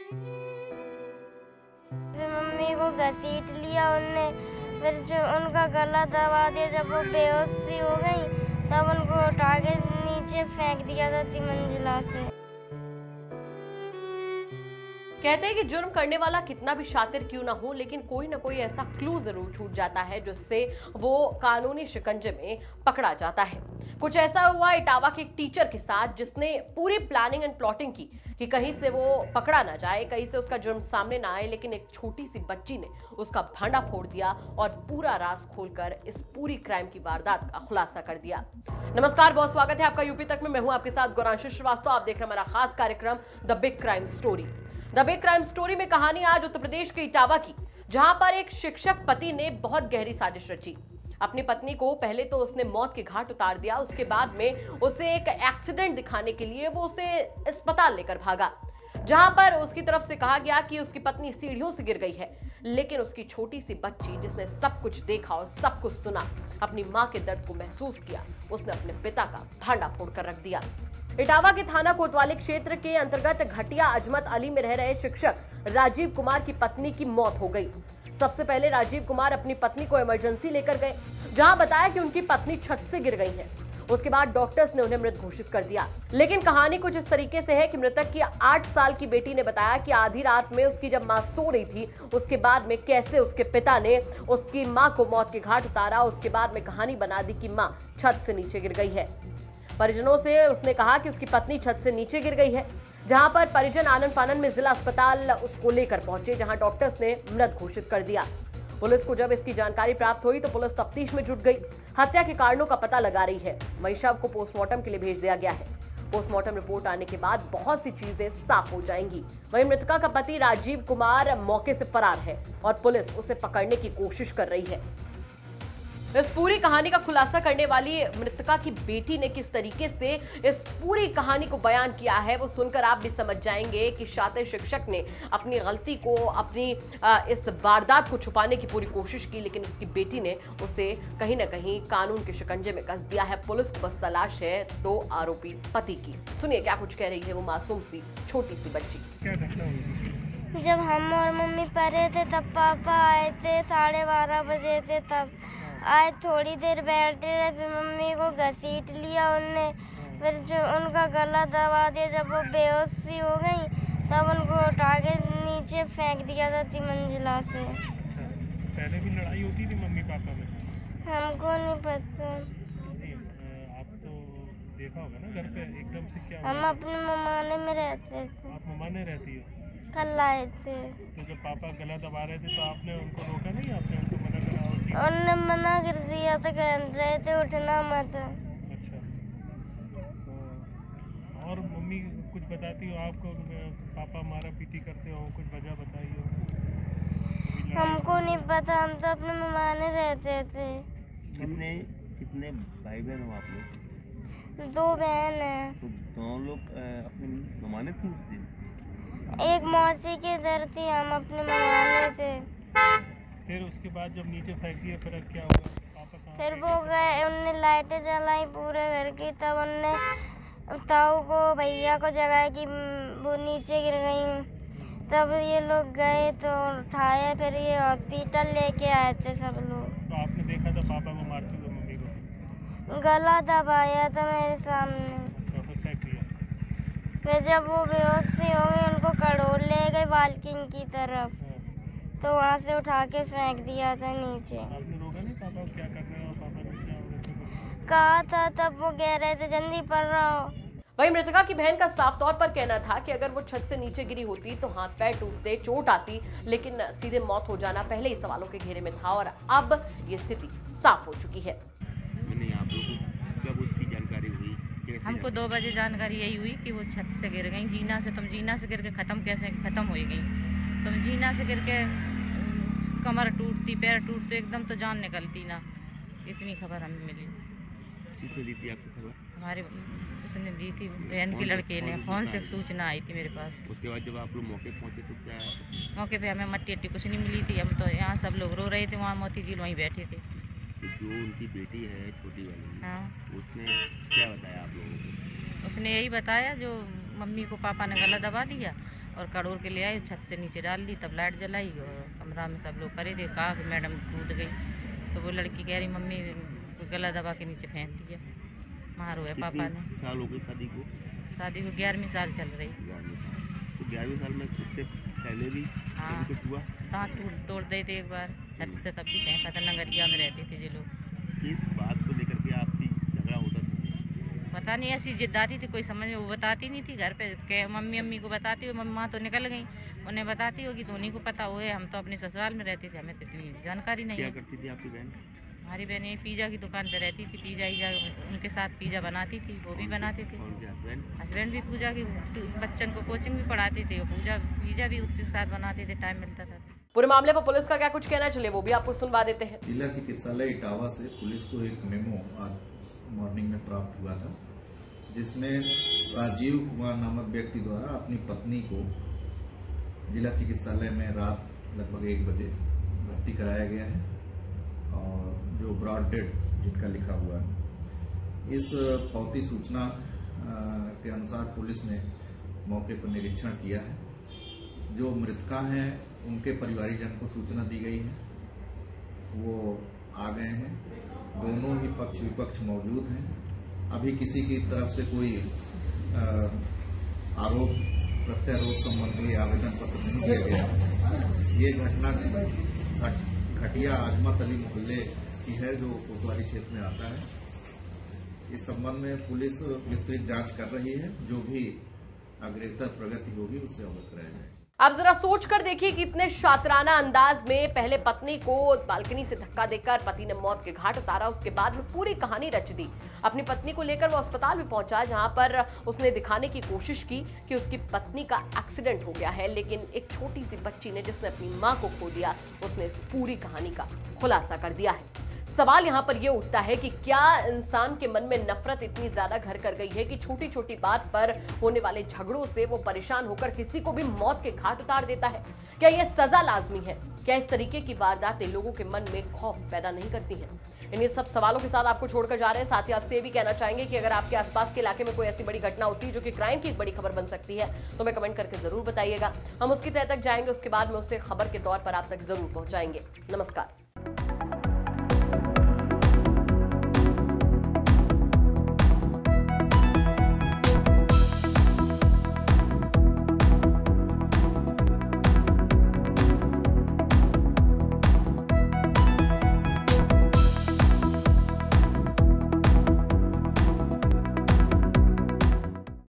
फिर मम्मी को घसीट लिया उनने, फिर जो उनका गला दबा दिया। जब वो बेहोश सी हो गई तब उनको उठा के नीचे फेंक दिया था 3 मंजिला से। कहते हैं कि जुर्म करने वाला कितना भी शातिर क्यों ना हो, लेकिन कोई ना कोई ऐसा क्लू जरूर छूट जाता है जिससे वो कानूनी शिकंजे में पकड़ा जाता है। कुछ ऐसा हुआ इटावा के एक टीचर के साथ, जिसने पूरी प्लानिंग एंड प्लॉटिंग की कि कहीं से वो पकड़ा ना जाए, कहीं से उसका जुर्म सामने ना आए, लेकिन एक छोटी सी बच्ची ने उसका भांडा फोड़ दिया और पूरा राज खोलकर इस पूरी क्राइम की वारदात का खुलासा कर दिया। नमस्कार, बहुत स्वागत है आपका यूपी तक में। मैं हूं आपके साथ गौरांशी श्रीवास्तव। आप देख रहे हैं हमारा खास कार्यक्रम the big crime story. The big crime story में कहानी आज उत्तर प्रदेश के इटावा की, जहां पर एक शिक्षक पति ने बहुत गहरी साजिश रची। अपनी पत्नी को पहले तो उसने मौत के घाट उतार दिया, उसके बाद में उसे एक एक्सीडेंट दिखाने के लिए वो उसे अस्पताल लेकर भागा, जहां पर उसकी तरफ से कहा गया कि उसकी पत्नी सीढ़ियों से गिर गई है। लेकिन उसकी छोटी सी बच्ची, जिसने सब कुछ देखा और सब कुछ सुना, अपनी मां के दर्द को महसूस किया, उसने अपने पिता का भांडा फोड़कर रख दिया। इटावा के थाना कोतवाली क्षेत्र के अंतर्गत घटिया अजमत अली में रह रहे शिक्षक राजीव कुमार की पत्नी की मौत हो गई। सबसे पहले राजीव कुमार अपनी पत्नी को इमरजेंसी लेकर गए, जहां बताया कि उनकी पत्नी छत से गिर गई है। उसके बाद डॉक्टर्स ने उन्हें मृत घोषित कर दिया। लेकिन कहानी कुछ इस तरीके से है कि मृतक की 8 साल की बेटी ने बताया कि आधी रात में उसकी जब मां सो रही थी, उसके बाद में कैसे उसके पिता ने उसकी मां को मौत के घाट उतारा। उसके बाद में कहानी बना दी कि मां छत से नीचे गिर गई है। परिजनों से उसने कहा कि उसकी पत्नी छत से नीचे गिर गई है, जहां पर परिजन आनन फानन में जिला अस्पताल उसको लेकर पहुंचे, जहां डॉक्टर्स ने मृत घोषित कर दिया। पुलिस को जब इसकी जानकारी प्राप्त हुई तो पुलिस तफ्तीश में जुट गई, हत्या के कारणों का पता लगा रही है। वहीं शव को पोस्टमार्टम के लिए भेज दिया गया है। पोस्टमार्टम रिपोर्ट आने के बाद बहुत सी चीजें साफ हो जाएंगी। वहीं मृतका का पति राजीव कुमार मौके से फरार है और पुलिस उसे पकड़ने की कोशिश कर रही है। इस पूरी कहानी का खुलासा करने वाली मृतका की बेटी ने किस तरीके से इस पूरी कहानी को बयान किया है, वो सुनकर आप भी समझ जाएंगे कि शातिर शिक्षक ने अपनी गलती को, अपनी इस वारदात को छुपाने की पूरी कोशिश की, लेकिन उसकी बेटी ने उसे कहीं ना कहीं कानून के शिकंजे में कस दिया है। पुलिस को बस तलाश है 2 आरोपी पति की। सुनिए क्या कुछ कह रही है वो मासूम सी छोटी सी बच्ची। क्या घटना हुई? जब हम और मम्मी पढ़े थे तब पापा आए थे, 12:30 बजे थे, तब आए, थोड़ी देर बैठे रहे, फिर मम्मी को घसीट लिया उनने, फिर जो उनका गला दबा दिया। जब वो बेहोश सी हो गई तब उनको उठा के नीचे फेंक दिया था 3 मंजिला से। अच्छा, पहले भी लड़ाई होती थी मम्मी पापा में? हमको नहीं पता। नहीं, आप तो देखा होगा ना घर पे एकदम से क्या हम हुआ? अपने ममाने में रहते थे। आप ममाने रहती हो? कल आए थे। तो जब पापा गला दबा रहे थे तो आपने उनको रोका नहीं? आपने उनको मना करा? उन्होंने मना कर दिया था, कह रहे थे उठना मत। अच्छा, तो और मम्मी कुछ बताती हो आपको? पापा मारा पीटी करते हो, कुछ वजह बताई हो? हमको नहीं पता, हम तो अपने ममाने रहते थे। कितने भाई बहन हो आप लोग? 2 बहन हैं। तो दोनों लोग अपने ममाने थे उस दिन? एक मौसी के इधर थी, हम अपने ममाने थे। फिर उसके बाद जब नीचे फेंक दिया फिर क्या हुआ? पापा कहाँ? फिर वो गए, उनने लाइटें जलाई पूरे घर की, तब उनने ताऊ को, भैया को जगाया कि वो नीचे गिर गई। तब ये लोग गए तो उठाया, फिर ये हॉस्पिटल लेके आए थे सब लोग। तो आपने देखा था पापा को मारते हुए मम्मी को? गला दबाया था मेरे सामने। अच्छा, फिर फेंक दिया? फिर जब वो बेहोश सी हो गई, उनको कड़ोल ले गए बाल्कनी की तरफ, तो वहाँ से उठा के फेंक दिया था नीचे। आपने रोका नहीं पापा को क्या कर रहे हो? पापा रुक जाओ। कहा था, तब वो कह रहे थे जल्दी पढ़ रहा हो। वहीं मृतका की बहन का साफ तौर पर कहना था कि अगर वो छत से नीचे गिरी होती तो हाथ पैर टूटते, चोट आती, लेकिन सीधे मौत हो जाना पहले ही सवालों के घेरे में था और अब ये स्थिति साफ हो चुकी है। नहीं, आप लोगों को कब उसकी जानकारी हुई? हमको 2 बजे जानकारी यही हुई कि वो छत से गिर गई जीना से। तुम जीना से गिर के खत्म हो गई। तुम जीना से गिर के कमर टूटती, पैर टूटते, एकदम तो जान निकलती ना। इतनी खबर हमें मिली। किसने दी थी आपको खबर? हमारे उसने दी थी, बहन के लड़के ने। फोन से सूचना आई थी मेरे पास। उसके बाद जब आप लोग मौके पहुंचे तो क्या? मौके पे हमें मट्टी अट्टी कुछ नहीं मिली थी। हम तो यहाँ सब लोग रो रहे थे, वहाँ मोती झील वहीं बैठे थे। तो जो उनकी बेटी है छोटी वाली, हाँ, उसने क्या बताया आप लोगों को? उसने यही बताया जो मम्मी को पापा ने गला दबा दिया और कड़ोर के ले आई, छत से नीचे डाल दी, तब लाइट जलाई और कमरा में सब लोग करे थे। कहा कि मैडम कूद गई, तो वो लड़की कह रही मम्मी गला दबा के नीचे फेंक दिया, मार हुआ पापा ने। साल हो गए शादी को? शादी को 11वीं साल चल रही। तो 11वीं साल में उससे पहले भी हाँ, कुछ हुआ? दांत तोड़ दे थे एक बार छत से, तब भी फेंका था। नगरिया में रहते थे जो लोग। किस बात को लेकर के आपसी झगड़ा होता था? पता नहीं, ऐसी जिद आती थी, कोई समझ में, वो बताती नहीं थी घर पे। के मम्मी को बताती हो, मम्मा तो निकल गई, उन्हें बताती होगी तो उन्हीं को पता हो। हम तो अपने ससुराल में रहते थे, हमें तो इतनी जानकारी नहीं क्या है। करती थी आपकी बहन? हमारी बहन ये पिज़्ज़ा की दुकान पे रहती थी, पिज़्ज़ा उनके साथ पिज़्ज़ा बनाती थी, वो भी बनाते थे। और क्या हस्बैंड भी पूजा की बच्चन को कोचिंग भी पढ़ाते थे, पिज़्ज़ा भी उसके साथ बनाते थे, टाइम मिलता था। पूरे मामले पर पुलिस का क्या कुछ कहना, चले वो भी आपको सुनवा देते हैं। जिला चिकित्सालय इटावा से पुलिस को एक मेमो आज मॉर्निंग में प्राप्त हुआ था, जिसमें राजीव कुमार नामक व्यक्ति द्वारा अपनी पत्नी को जिला चिकित्सालय में रात लगभग 1 बजे भर्ती कराया गया है और जो ब्रॉड डेड जिनका लिखा हुआ है। इस फौती सूचना के अनुसार पुलिस ने मौके पर निरीक्षण किया है। जो मृतका हैं उनके परिवारीजन को सूचना दी गई है, वो आ गए हैं। दोनों ही पक्ष विपक्ष मौजूद हैं। अभी किसी की तरफ से कोई आरोप प्रत्यारोप संबंधी आवेदन पत्र नहीं दिया गया। ये घटना घटिया आजमत अली मोहल्ले की है, जो कोतवाली क्षेत्र में आता है। इस संबंध में पुलिस विस्तृत जांच कर रही है। जो भी अग्रेतर प्रगति होगी उससे अवगत कराया जाएगा। आप जरा सोच कर देखिए कि इतने शातिराना अंदाज में पहले पत्नी को बालकनी से धक्का देकर पति ने मौत के घाट उतारा, उसके बाद में पूरी कहानी रच दी। अपनी पत्नी को लेकर वो अस्पताल में पहुंचा, जहां पर उसने दिखाने की कोशिश की कि उसकी पत्नी का एक्सीडेंट हो गया है, लेकिन एक छोटी सी बच्ची ने, जिसने अपनी मां को खो दिया, उसने इस पूरी कहानी का खुलासा कर दिया है। सवाल यहाँ पर यह उठता है कि क्या इंसान के मन में नफरत इतनी ज्यादा घर कर गई है कि छोटी छोटी बात पर होने वाले झगड़ों से वो परेशान होकर किसी को भी मौत के घाट उतार देता है? क्या यह सजा लाजमी है? क्या इस तरीके की वारदातें लोगों के मन में खौफ पैदा नहीं करती हैं? इन सब सवालों के साथ आपको छोड़कर जा रहे हैं। साथ ही आपसे ये भी कहना चाहेंगे कि अगर आपके आसपास के इलाके में कोई ऐसी बड़ी घटना होती है जो कि क्राइम की एक बड़ी खबर बन सकती है, तो हमें कमेंट करके जरूर बताइएगा। हम उसकी तह तक जाएंगे, उसके बाद में उसे खबर के तौर पर आप तक जरूर पहुंचाएंगे। नमस्कार।